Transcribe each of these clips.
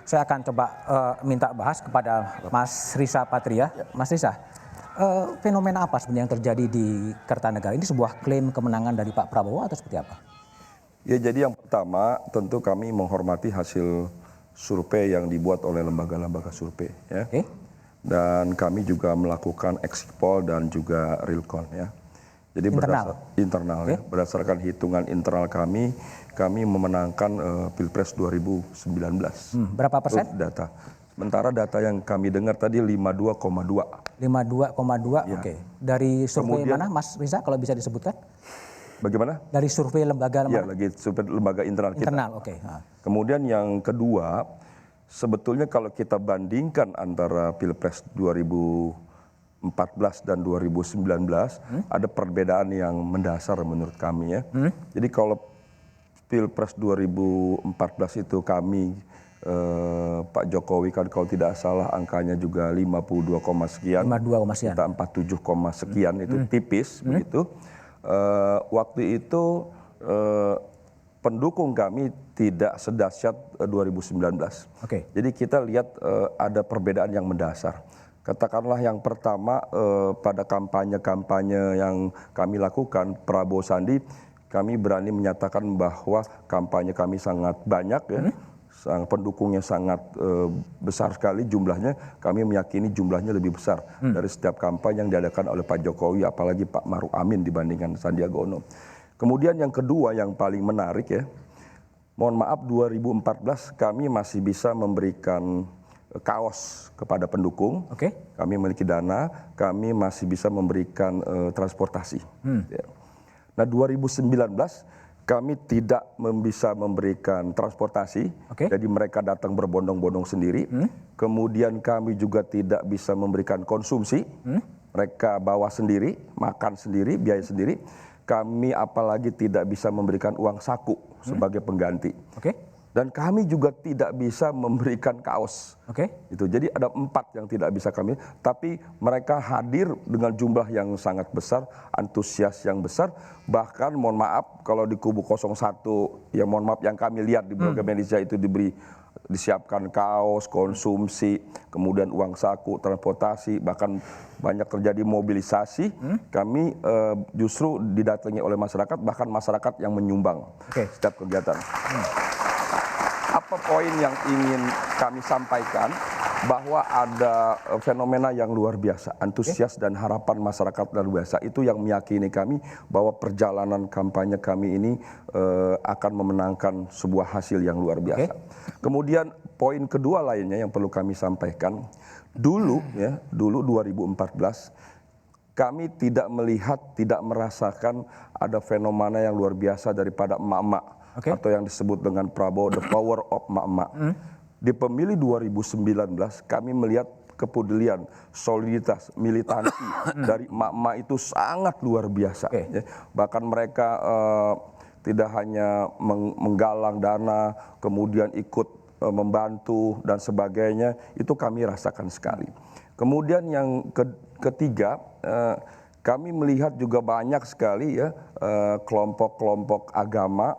Saya akan coba minta bahas kepada Mas Risa Patria. Mas Risa, fenomena apa sebenarnya yang terjadi di Kertanegara? Ini sebuah klaim kemenangan dari Pak Prabowo atau seperti apa? Ya, jadi yang pertama tentu kami menghormati hasil survei yang dibuat oleh lembaga-lembaga survei, ya. Oke. Dan kami juga melakukan exit poll dan juga real count, ya. Jadi internal Oke. ya, berdasarkan hitungan internal kami memenangkan Pilpres 2019. Berapa persen? Itu data. Sementara data yang kami dengar tadi 52,2. 52,2, Ya. oke. Dari survei Kemudian, mana Mas Risa kalau bisa disebutkan? Bagaimana? Dari survei lembaga Ya, mana? lagi survei lembaga internal kita. Internal, oke. Kemudian yang kedua, sebetulnya kalau kita bandingkan antara Pilpres 2014 dan 2019, ada perbedaan yang mendasar menurut kami, ya. Jadi kalau Pilpres 2014 itu kami, Pak Jokowi kan kalau tidak salah angkanya juga 52, sekian. 52, sekian. Kita 47, sekian, itu tipis begitu. Waktu itu pendukung kami tidak sedahsyat 2019. Oke. Jadi kita lihat ada perbedaan yang mendasar. Katakanlah yang pertama, pada kampanye-kampanye yang kami lakukan, Prabowo Sandi, kami berani menyatakan bahwa kampanye kami sangat banyak, ya. Pendukungnya sangat besar sekali jumlahnya. Kami meyakini jumlahnya lebih besar dari setiap kampanye yang diadakan oleh Pak Jokowi, apalagi Pak Maruf Amin dibandingkan Sandiaga Uno. Kemudian yang kedua yang paling menarik, ya, mohon maaf 2014 kami masih bisa memberikan kaos kepada pendukung. Oke. Kami memiliki dana, kami masih bisa memberikan transportasi. Ya. Nah 2019 kami tidak bisa memberikan transportasi, jadi mereka datang berbondong-bondong sendiri. Kemudian kami juga tidak bisa memberikan konsumsi, mereka bawa sendiri, makan sendiri, biaya sendiri. Kami apalagi tidak bisa memberikan uang saku sebagai pengganti. Dan kami juga tidak bisa memberikan kaos. Itu. Jadi ada 4 yang tidak bisa kami, tapi mereka hadir dengan jumlah yang sangat besar, antusias yang besar. Bahkan mohon maaf kalau di kubu 01, ya mohon maaf yang kami lihat di berbagai media itu disiapkan kaos, konsumsi, kemudian uang saku, transportasi, bahkan banyak terjadi mobilisasi. Kami justru didatangi oleh masyarakat, bahkan masyarakat yang menyumbang setiap kegiatan. Apa poin yang ingin kami sampaikan? Bahwa ada fenomena yang luar biasa, antusias dan harapan masyarakat luar biasa. Itu yang meyakini kami bahwa perjalanan kampanye kami ini akan memenangkan sebuah hasil yang luar biasa. Kemudian poin kedua lainnya yang perlu kami sampaikan, dulu 2014 kami tidak melihat, tidak merasakan ada fenomena yang luar biasa daripada emak-emak. Atau yang disebut dengan Prabowo, the power of emak-emak. Di pemilih 2019 kami melihat kepedulian, soliditas, militansi dari emak-emak itu sangat luar biasa. Ya. Bahkan mereka tidak hanya menggalang dana, kemudian ikut membantu dan sebagainya, itu kami rasakan sekali. Kemudian yang ketiga, kami melihat juga banyak sekali, ya, kelompok-kelompok agama.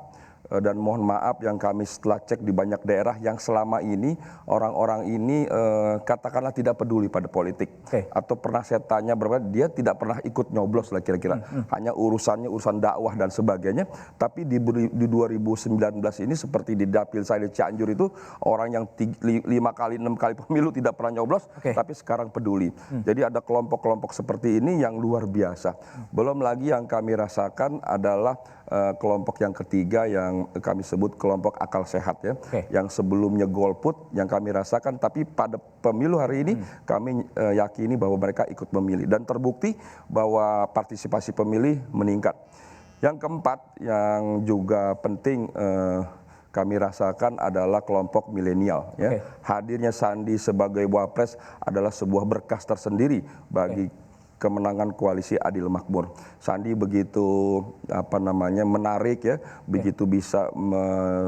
Dan mohon maaf yang kami setelah cek di banyak daerah yang selama ini orang-orang ini katakanlah tidak peduli pada politik. Atau pernah saya tanya berapa, dia tidak pernah ikut nyoblos lah kira-kira. Hanya urusannya urusan dakwah dan sebagainya. Tapi di 2019 ini seperti di Dapil saya di Cianjur itu, orang yang 5 kali 6 kali pemilu tidak pernah nyoblos, tapi sekarang peduli. Jadi ada kelompok-kelompok seperti ini yang luar biasa. Belum lagi yang kami rasakan adalah kelompok yang ketiga yang kami sebut kelompok akal sehat, ya, yang sebelumnya golput yang kami rasakan, tapi pada pemilu hari ini kami yakini bahwa mereka ikut memilih dan terbukti bahwa partisipasi pemilih meningkat. Yang keempat yang juga penting kami rasakan adalah kelompok milenial, ya. Hadirnya Sandi sebagai wapres adalah sebuah berkah tersendiri bagi kemenangan koalisi Adil Makmur. Sandi begitu menarik, ya, begitu bisa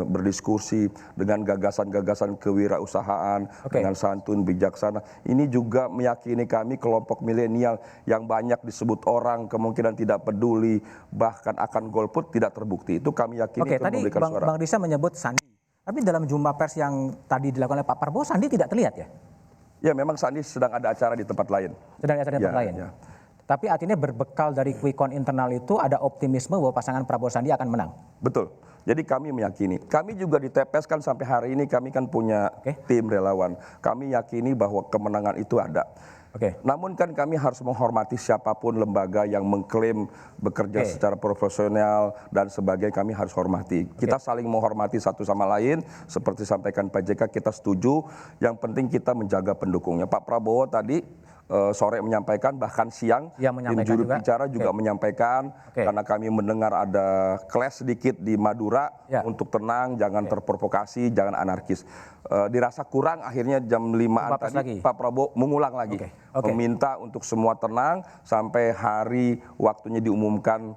berdiskusi dengan gagasan-gagasan kewirausahaan, dengan santun, bijaksana. Ini juga meyakini kami kelompok milenial yang banyak disebut orang kemungkinan tidak peduli, bahkan akan golput tidak terbukti. Itu kami yakini tadi memberikan suara. Bang Risa menyebut Sandi. Tapi dalam jumpa pers yang tadi dilakukan oleh Pak Prabowo, Sandi tidak terlihat ya? Ya memang Sandi sedang ada acara di tempat lain. Sedang ada di tempat Ya, lain. ya. Tapi artinya berbekal dari quick count internal itu ada optimisme bahwa pasangan Prabowo Sandi akan menang. Betul. Jadi kami meyakini. Kami juga di TPS kan sampai hari ini kami kan punya tim relawan. Kami yakini bahwa kemenangan itu ada. Namun kan kami harus menghormati siapapun lembaga yang mengklaim bekerja secara profesional dan sebagainya, kami harus hormati. Kita saling menghormati satu sama lain, seperti sampaikan Pak JK, kita setuju. Yang penting kita menjaga pendukungnya. Pak Prabowo tadi sore menyampaikan, bahkan siang tim juru bicara juga menyampaikan, karena kami mendengar ada clash sedikit di Madura, untuk tenang, jangan terprovokasi, jangan anarkis. Dirasa kurang, akhirnya jam 5-an tadi Pak Prabowo mengulang lagi, meminta untuk semua tenang sampai hari waktunya diumumkan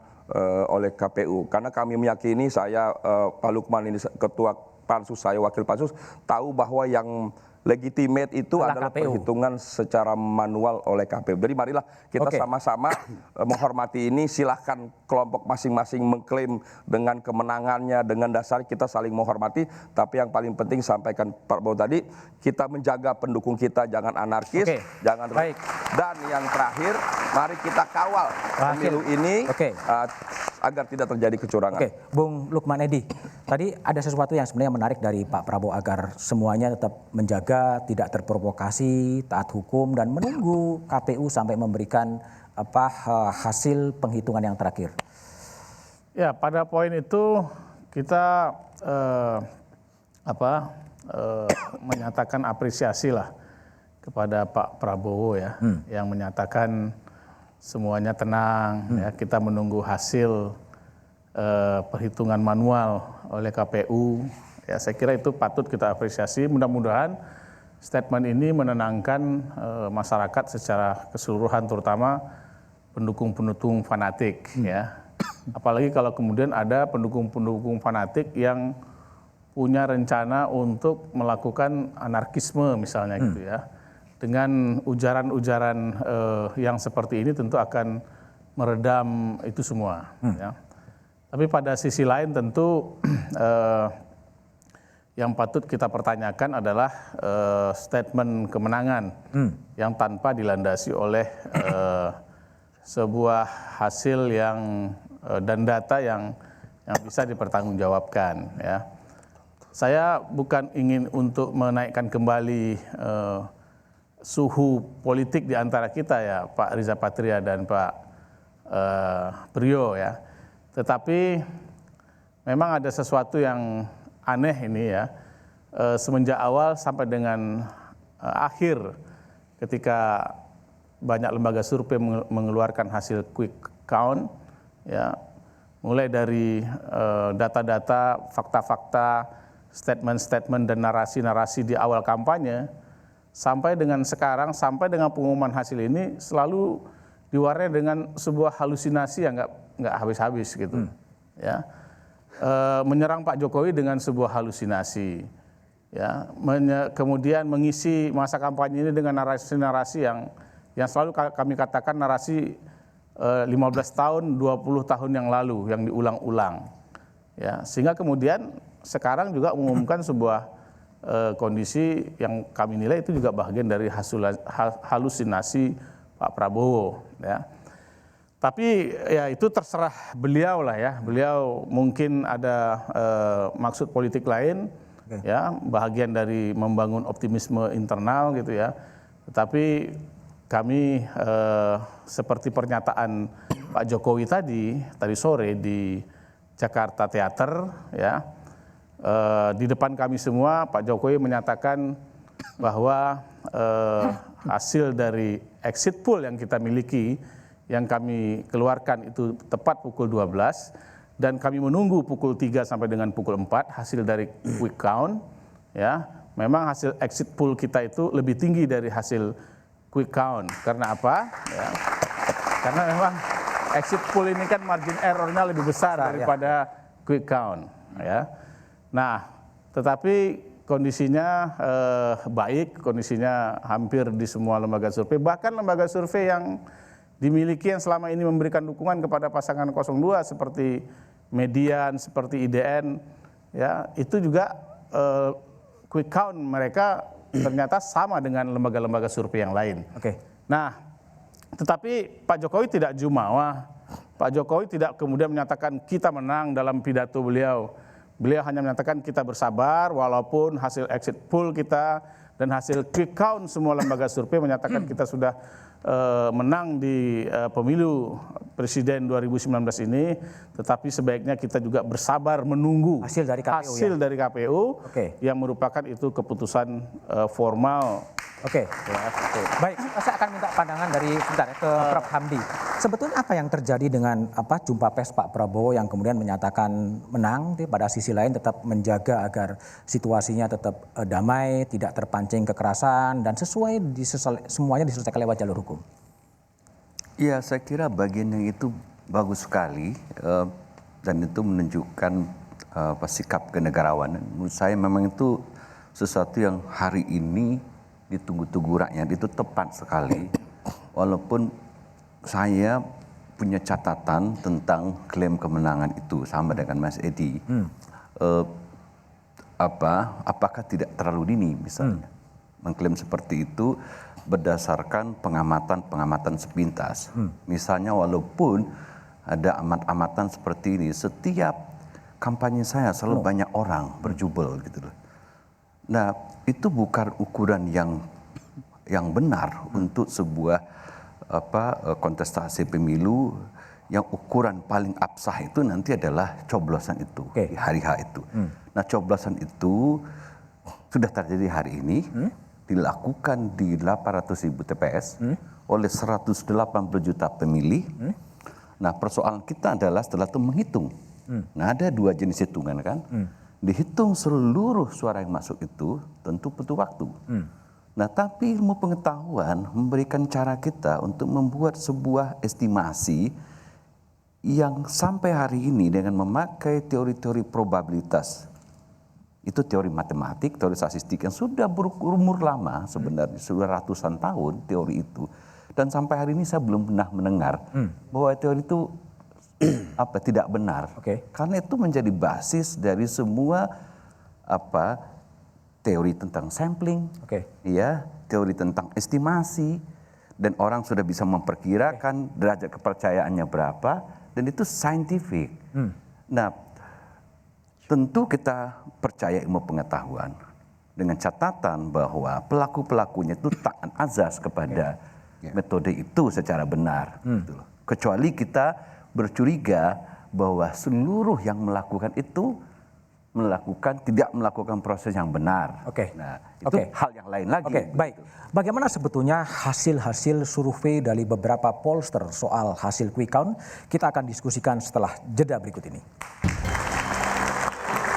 oleh KPU. Karena kami meyakini, saya Pak Lukman ini ketua Pansus, saya wakil Pansus, tahu bahwa yang legitimate itu adalah perhitungan secara manual oleh KPU. Jadi marilah kita sama-sama menghormati ini. Silahkan kelompok masing-masing mengklaim dengan kemenangannya, dengan dasar kita saling menghormati. Tapi yang paling penting sampaikan Pak Prabowo tadi, kita menjaga pendukung kita, jangan anarkis, jangan. Dan yang terakhir, mari kita kawal pemilu ini agar tidak terjadi kecurangan. Bung Lukman Edi, tadi ada sesuatu yang sebenarnya menarik dari Pak Prabowo agar semuanya tetap menjaga, tidak terprovokasi, taat hukum dan menunggu KPU sampai memberikan hasil penghitungan yang terakhir. Ya, pada poin itu kita menyatakan apresiasi lah kepada Pak Prabowo ya, yang menyatakan semuanya tenang, ya, kita menunggu hasil perhitungan manual oleh KPU. Ya, saya kira itu patut kita apresiasi. Mudah-mudahan statement ini menenangkan masyarakat secara keseluruhan, terutama pendukung-pendukung fanatik. Ya, apalagi kalau kemudian ada pendukung-pendukung fanatik yang punya rencana untuk melakukan anarkisme misalnya gitu ya. Dengan ujaran-ujaran yang seperti ini tentu akan meredam itu semua. Ya. Tapi pada sisi lain tentu yang patut kita pertanyakan adalah statement kemenangan yang tanpa dilandasi oleh sebuah hasil yang dan data yang bisa dipertanggungjawabkan. Ya. Saya bukan ingin untuk menaikkan kembali suhu politik di antara kita ya, Pak Riza Patria dan Pak Priyo ya. Tetapi memang ada sesuatu yang aneh ini ya, semenjak awal sampai dengan akhir ketika banyak lembaga survei mengeluarkan hasil quick count ya, mulai dari data-data, fakta-fakta, statement-statement dan narasi-narasi di awal kampanye, sampai dengan sekarang, sampai dengan pengumuman hasil ini selalu diwarnai dengan sebuah halusinasi yang nggak habis-habis gitu. Ya, menyerang Pak Jokowi dengan sebuah halusinasi. Ya, kemudian mengisi masa kampanye ini dengan narasi-narasi yang selalu kami katakan narasi 15 tahun, 20 tahun yang lalu yang diulang-ulang. Ya, sehingga kemudian sekarang juga mengumumkan sebuah kondisi yang kami nilai itu juga bagian dari halusinasi Pak Prabowo. Ya. Tapi ya itu terserah beliau lah ya. Beliau mungkin ada maksud politik lain, ya, bagian dari membangun optimisme internal gitu ya. Tetapi kami seperti pernyataan Pak Jokowi tadi sore di Jakarta Theater ya. Di depan kami semua Pak Jokowi menyatakan bahwa hasil dari exit poll yang kita miliki, yang kami keluarkan itu tepat pukul 12 dan kami menunggu pukul 3 sampai dengan pukul 4 hasil dari quick count ya. Memang hasil exit poll kita itu lebih tinggi dari hasil quick count. Karena apa? Ya. Karena memang exit poll ini kan margin errornya lebih besar daripada quick count ya. Nah, tetapi kondisinya baik, kondisinya hampir di semua lembaga survei, bahkan lembaga survei yang dimiliki yang selama ini memberikan dukungan kepada pasangan 02 seperti Median, seperti IDN, ya itu juga quick count mereka ternyata sama dengan lembaga-lembaga survei yang lain. Oke. Nah, tetapi Pak Jokowi tidak jumawa. Pak Jokowi tidak kemudian menyatakan kita menang dalam pidato beliau. Beliau hanya menyatakan kita bersabar walaupun hasil exit poll kita dan hasil quick count semua lembaga survei menyatakan kita sudah menang di pemilu presiden 2019 ini, tetapi sebaiknya kita juga bersabar menunggu hasil dari KPU, hasil dari KPU Oke. yang merupakan itu keputusan formal. Oke. Baik, saya akan minta pandangan dari sebentar ya, ke Prof. Hamdi. Sebetulnya apa yang terjadi dengan jumpa pers Pak Prabowo yang kemudian menyatakan menang, pada sisi lain tetap menjaga agar situasinya tetap damai, tidak terpancing kekerasan dan semuanya diselesaikan lewat jalur hukum? Ya, saya kira bagian yang itu bagus sekali dan itu menunjukkan sikap kenegarawanan. Menurut saya memang itu sesuatu yang hari ini ditunggu-tunggu rakyat, itu tepat sekali. Walaupun saya punya catatan tentang klaim kemenangan itu sama dengan Mas Edi. Apakah tidak terlalu dini misalnya mengklaim seperti itu berdasarkan pengamatan sepintas. Misalnya walaupun ada amat-amatan seperti ini, setiap kampanye saya selalu banyak orang berjubel gitu loh. Nah, itu bukan ukuran yang benar untuk sebuah kontestasi pemilu. Yang ukuran paling absah itu nanti adalah coblosan itu di hari H itu. Nah, coblosan itu sudah terjadi hari ini, dilakukan di 800.000 TPS oleh 180 juta pemilih. Nah, persoalan kita adalah setelah itu menghitung. Nah, ada dua jenis hitungan kan. Dihitung seluruh suara yang masuk itu tentu butuh waktu. Nah, tapi ilmu pengetahuan memberikan cara kita untuk membuat sebuah estimasi yang sampai hari ini dengan memakai teori-teori probabilitas. Itu teori matematik, teori statistik yang sudah berumur lama sebenarnya, sudah ratusan tahun teori itu. Dan sampai hari ini saya belum pernah mendengar bahwa teori itu tidak benar. Karena itu menjadi basis dari semua teori tentang sampling, ya, teori tentang estimasi, dan orang sudah bisa memperkirakan derajat kepercayaannya berapa, dan itu scientific. Nah, tentu kita percaya ilmu pengetahuan dengan catatan bahwa pelaku-pelakunya itu taat azas kepada metode itu secara benar. Gitu loh. Kecuali kita bercuriga bahwa seluruh yang melakukan itu tidak melakukan proses yang benar. Nah, itu hal yang lain lagi. Baik. Bagaimana sebetulnya hasil-hasil survei dari beberapa pollster soal hasil quick count? Kita akan diskusikan setelah jeda berikut ini.